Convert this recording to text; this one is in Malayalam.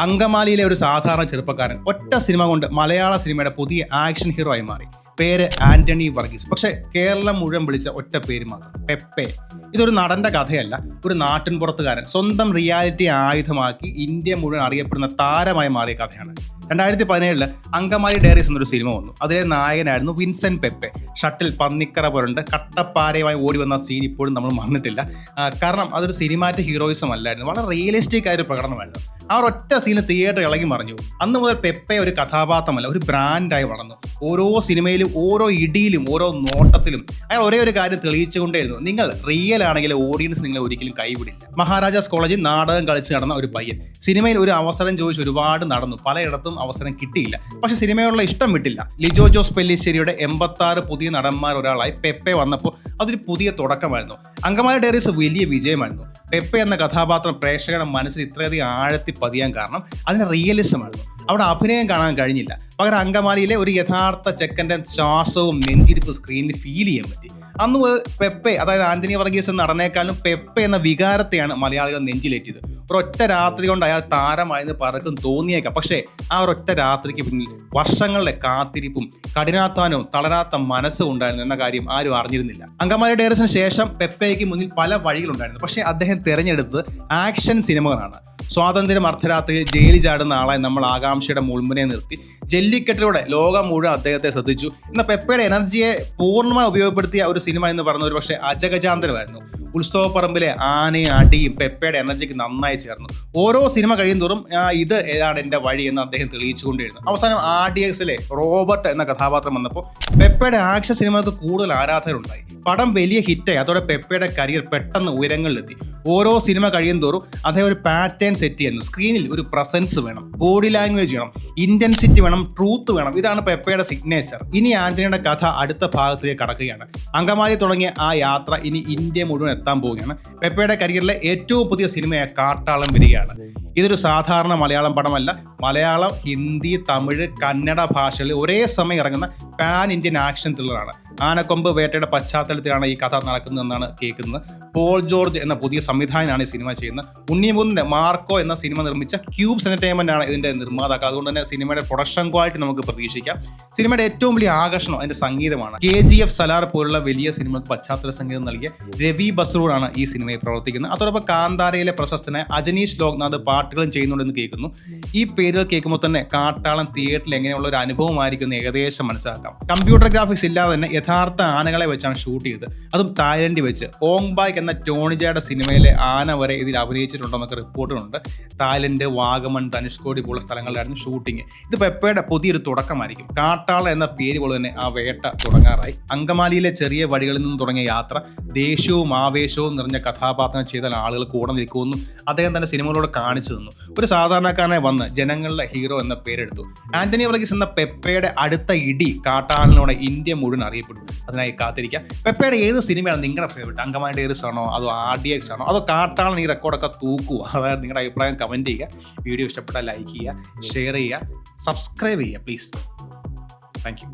അങ്കമാലിയിലെ ഒരു സാധാരണ ചെറുപ്പക്കാരൻ ഒറ്റ സിനിമ കൊണ്ട് മലയാള സിനിമയുടെ പുതിയ ആക്ഷൻ ഹീറോ ആയി മാറി. പേര് ആന്റണി വർഗീസ്. പക്ഷെ കേരളം മുഴുവൻ വിളിച്ച ഒറ്റ പേര് മാത്രം, പെപ്പെ. ഇതൊരു നടന്റെ കഥയല്ല, ഒരു നാട്ടിൻപുറത്തുകാരൻ സ്വന്തം റിയാലിറ്റി ആയുധമാക്കി ഇന്ത്യ മുഴുവൻ അറിയപ്പെടുന്ന താരമായി മാറിയ കഥയാണ്. 2017 അങ്കമാലി ഡയറീസ് എന്നൊരു സിനിമ വന്നു. അതിലെ നായകനായിരുന്നു വിൻസെന്റ് പെപ്പെ. ഷട്ടിൽ പന്നിക്കറ പുരണ്ട് കട്ടപ്പാരയുമായി ഓടി വന്ന സീൻ ഇപ്പോഴും നമ്മൾ മറന്നിട്ടില്ല. കാരണം അതൊരു സിനിമാറ്റിക് ഹീറോയിസം അല്ലായിരുന്നു, വളരെ റിയലിസ്റ്റിക് ആയൊരു പ്രകടനമായിരുന്നു. ആ ഒറ്റ സീന് തിയേറ്റർ ഇളകി മറിഞ്ഞു. അന്ന് മുതൽ പെപ്പെ ഒരു കഥാപാത്രമല്ല, ഒരു ബ്രാൻഡായി വളർന്നു. ഓരോ സിനിമയിലും, ഓരോ ഇടിയിലും, ഓരോ നോട്ടത്തിലും അയാൾ ഒരേ ഒരു കാര്യം തെളിയിച്ചുകൊണ്ടേയിരുന്നു: നിങ്ങൾ റിയൽ ആണെങ്കിൽ ഓഡിയൻസ് നിങ്ങളെ ഒരിക്കലും കൈവിടില്ല. മഹാരാജാസ് കോളേജിൽ നാടകം കളിച്ച് നടന്ന ഒരു പയ്യൻ സിനിമയിൽ ഒരു അവസരം ചോദിച്ച് ഒരുപാട് നടന്നു, പലയിടത്തും അവസരം കിട്ടിയില്ല. പക്ഷെ സിനിമയോടുള്ള ഇഷ്ടം വിട്ടില്ല. ലിജോ ജോസ് പെല്ലിശ്ശേരിയുടെ 86 പുതിയ നടന്മാർ ഒരാളായി പെപ്പെ വന്നപ്പോൾ അതൊരു പുതിയ തുടക്കമായിരുന്നു. അങ്കമാലി ഡയറീസ് വലിയ വിജയമായിരുന്നു. പെപ്പെ എന്ന കഥാപാത്രം പ്രേക്ഷകരുടെ മനസ്സിൽ ഇത്രയധികം ആഴത്തിൽ പതിയാൻ കാരണം അതിന് റിയലിസമായിരുന്നു. അവിടെ അഭിനയം കാണാൻ കഴിഞ്ഞില്ല. പകരം അങ്കമാലിയിലെ ഒരു യഥാർത്ഥ ചെക്കൻ്റെ ശ്വാസവും നെഞ്ചിരിപ്പ് സ്ക്രീനിൽ ഫീൽ ചെയ്യാൻ പറ്റി. അന്ന് പെപ്പെ, അതായത് ആന്റണി വർഗീസ് എന്ന നടനേക്കാളും പെപ്പെ എന്ന വികാരത്തെയാണ് മലയാളികൾ നെഞ്ചിലേറ്റിയത്. ഒരൊറ്റ രാത്രി കൊണ്ട് അയാൾ താരമായെന്ന് പലർക്കും തോന്നിയേക്കാം. പക്ഷേ ആ ഒരൊറ്റ രാത്രിക്ക് പിന്നിൽ വർഷങ്ങളുടെ കാത്തിരിപ്പും കഠിനാധ്വാനവും തളരാത്ത മനസ്സും ഉണ്ടായിരുന്നു എന്ന കാര്യം ആരും അറിഞ്ഞിരുന്നില്ല. അങ്കമാലി ഡയറീസിന് ശേഷം പെപ്പയ്ക്ക് മുന്നിൽ പല വഴികളുണ്ടായിരുന്നു. പക്ഷേ അദ്ദേഹം തിരഞ്ഞെടുത്തത് ആക്ഷൻ സിനിമകളാണ്. സ്വാതന്ത്ര്യം അർദ്ധരാത്രിയിൽ ജയിലിൽ ചാടുന്ന ആളായി നമ്മൾ ആകാംക്ഷയുടെ മുൾമുനെ നിർത്തി. ജല്ലിക്കെട്ടിലൂടെ ലോകം മുഴുവൻ അദ്ദേഹത്തെ ശ്രദ്ധിച്ചു. എന്നാൽ പെപ്പയുടെ എനർജിയെ പൂർണ്ണമായി ഉപയോഗപ്പെടുത്തിയ ഒരു സിനിമ എന്ന് പറയുന്നത് ഒരു പക്ഷേ അജഗജാന്തരമായിരുന്നു. ഉത്സവപ്പറമ്പിലെ ആനയും അടിയും പെപ്പയുടെ എനർജിക്ക് നന്നായി ചേർന്നു. ഓരോ സിനിമ കഴിയുന്തോറും ഇത് ഏതാണ് എൻ്റെ വഴി എന്ന് അദ്ദേഹം തെളിയിച്ചുകൊണ്ടിരുന്നു. അവസാനം RDXലെ റോബർട്ട് എന്ന കഥാപാത്രം വന്നപ്പോൾ പെപ്പയുടെ ആക്ഷൻ സിനിമകൾക്ക് കൂടുതൽ ആരാധകരുണ്ടായി. പടം വലിയ ഹിറ്റായി. അതോടെ പെപ്പയുടെ കരിയർ പെട്ടെന്ന് ഉയരങ്ങളിലെത്തി. ഓരോ സിനിമ കഴിയുന്തോറും അദ്ദേഹം ഒരു പാറ്റേൺ സെറ്റ് ചെയ്യുന്നു. സ്ക്രീനിൽ ഒരു പ്രസൻസ് വേണം, ബോഡി ലാംഗ്വേജ് വേണം, ഇന്റൻസിറ്റി വേണം, ട്രൂത്ത് വേണം. ഇതാണ് പെപ്പയുടെ സിഗ്നേച്ചർ. ഇനി ആന്റണിയുടെ കഥ അടുത്ത ഭാഗത്തേക്ക് കടക്കുകയാണ്. അങ്കമാലി തുടങ്ങിയ ആ യാത്ര ഇനി ഇന്ത്യ മുഴുവൻ എത്താൻ പോവുകയാണ്. പെപ്പയുടെ കരിയറിലെ ഏറ്റവും പുതിയ സിനിമയായ കാട്ടാളം വരികയാണ്. ഇതൊരു സാധാരണ മലയാളം പടമല്ല. മലയാളം, ഹിന്ദി, തമിഴ്, കന്നഡ ഭാഷകളിൽ ഒരേ സമയം ഇറങ്ങുന്ന പാൻ ഇന്ത്യൻ ആക്ഷൻ ത്രില്ലറാണ്. ആനക്കൊമ്പ് വേട്ടയുടെ പശ്ചാത്തലത്തിലാണ് ഈ കഥ നടക്കുന്നതെന്നാണ് കേൾക്കുന്നത്. പോൾ ജോർജ് എന്ന പുതിയ സംവിധായകനാണ് ഈ സിനിമ ചെയ്യുന്നത്. ഉണ്ണിമുകുന്ദൻ്റെ മാർക്കോ എന്ന സിനിമ നിർമ്മിച്ച ക്യൂബ്സ് എന്റർടൈൻമെന്റ് ആണ് ഇതിന്റെ നിർമ്മാതാക്കൾ. അതുകൊണ്ട് തന്നെ സിനിമയുടെ പ്രൊഡക്ഷൻ ക്വാളിറ്റി നമുക്ക് പ്രതീക്ഷിക്കാം. സിനിമയുടെ ഏറ്റവും വലിയ ആകർഷണം അതിന്റെ സംഗീതമാണ്. KGF, സലാർ പോലുള്ള വലിയ സിനിമകൾക്ക് പശ്ചാത്തല സംഗീതം നൽകിയ രവി ബസ്രൂറാണ് ഈ സിനിമയിൽ പ്രവർത്തിക്കുന്നത്. അതോടൊപ്പം കാന്താരയിലെ പ്രശസ്തനായ അജനീഷ് ലോക്നാഥ് പാട്ടുകളും ചെയ്യുന്നുണ്ടെന്ന് കേൾക്കുന്നു. ഈ പേരുകൾ കേൾക്കുമ്പോൾ തന്നെ കാട്ടാളം തിയേറ്ററിൽ എങ്ങനെയുള്ള ഒരു അനുഭവമായിരിക്കും ഏകദേശം മനസ്സിലാക്കാം. കമ്പ്യൂട്ടർ ഗ്രാഫിക്സ് ഇല്ലാതെ തന്നെ യഥാർത്ഥ ആനകളെ വെച്ചാണ് ഷൂട്ട് ചെയ്തത്, അതും തായ്ലൻഡിൽ വെച്ച്. ഓങ് ബായ് എന്ന ടോണിജയുടെ സിനിമയിലെ ആന വരെ ഇതിൽ അഭിനയിച്ചിട്ടുണ്ടെന്നൊക്കെ റിപ്പോർട്ടുകളുണ്ട്. തായ്ലൻഡ്, വാഗമൺ, ധനുഷ്കോടി പോലുള്ള സ്ഥലങ്ങളിലായിരുന്നു ഷൂട്ടിങ്. ഇത് പെപ്പയുടെ പുതിയൊരു തുടക്കമായിരിക്കും. കാട്ടാള എന്ന പേര് പോലെ തന്നെ ആ വേട്ട തുടങ്ങാറായി. അങ്കമാലിയിലെ ചെറിയ വഴികളിൽ നിന്ന് തുടങ്ങിയ യാത്ര ദേഷ്യവും ആവേശവും നിറഞ്ഞ കഥാപാത്രം ചെയ്താൽ ആളുകൾ കൂടെ നിൽക്കുമെന്നും അദ്ദേഹം തന്നെ സിനിമകളോട് കാണിച്ചു തന്നു. ഒരു സാധാരണക്കാരനായി വന്ന് ജനങ്ങളുടെ ഹീറോ എന്ന പേരെടുത്തു. ആന്റണി വർഗീസ് എന്ന പെപ്പയുടെ അടുത്ത ഇടി കാട്ടാളനോടെ ഇന്ത്യ മുഴുവൻ അറിയപ്പെടും. അതിനായി കാത്തിരിക്കാം. പെപ്പയുടെ ഏത് സിനിമയാണ് നിങ്ങളുടെ ഫേവറേറ്റ്? അങ്കമാലി ഡയറീസ് ആണോ, അതോ RDX ആണോ, അതോ കാട്ടാളൻ ഈ റെക്കോർഡൊക്കെ തൂക്കുക? അതായത് നിങ്ങളുടെ അഭിപ്രായം കമൻറ്റ് ചെയ്യുക. വീഡിയോ ഇഷ്ടപ്പെട്ടാൽ ലൈക്ക് ചെയ്യുക, ഷെയർ ചെയ്യുക, സബ്സ്ക്രൈബ് ചെയ്യുക പ്ലീസ്. Thank you.